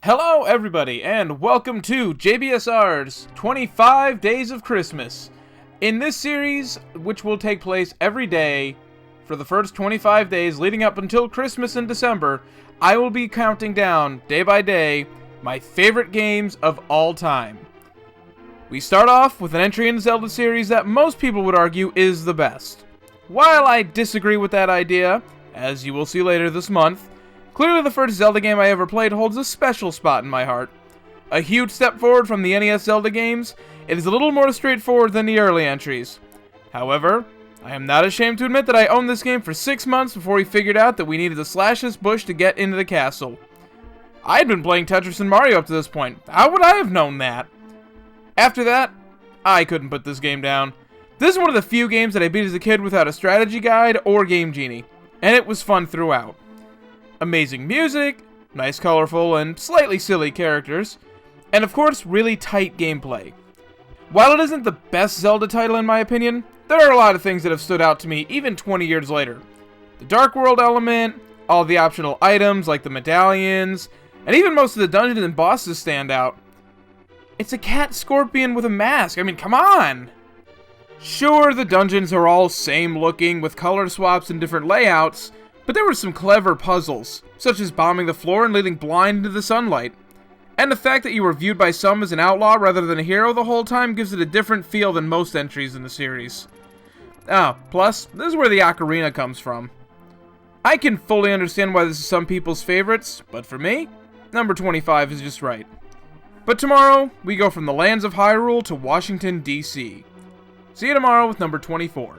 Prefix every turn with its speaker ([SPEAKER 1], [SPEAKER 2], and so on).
[SPEAKER 1] Hello everybody, and welcome to JBSR's 25 Days of Christmas. In this series, which will take place every day for the first 25 days leading up until Christmas in December, I will be counting down, day by day, my favorite games of all time. We start off with an entry in the Zelda series that most people would argue is the best. While I disagree with that idea, as you will see later this month, clearly the first Zelda game I ever played holds a special spot in my heart. A huge step forward from the NES Zelda games, it is a little more straightforward than the early entries. However, I am not ashamed to admit that I owned this game for 6 months before we figured out that we needed to slash this bush to get into the castle. I had been playing Tetris and Mario up to this point. How would I have known that? After that, I couldn't put this game down. This is one of the few games that I beat as a kid without a strategy guide or Game Genie, and it was fun throughout. Amazing music, nice colorful and slightly silly characters, and of course really tight gameplay. While it isn't the best Zelda title in my opinion, there are a lot of things that have stood out to me even 20 years later. The Dark World element, all the optional items like the medallions, and even most of the dungeons and bosses stand out. It's a cat scorpion with a mask, I mean come on! Sure, the dungeons are all same looking with color swaps and different layouts, but there were some clever puzzles, such as bombing the floor and leading blind into the sunlight. And the fact that you were viewed by some as an outlaw rather than a hero the whole time gives it a different feel than most entries in the series. Plus, this is where the ocarina comes from. I can fully understand why this is some people's favorites, but for me, number 25 is just right. But tomorrow, we go from the lands of Hyrule to Washington, D.C. See you tomorrow with number 24.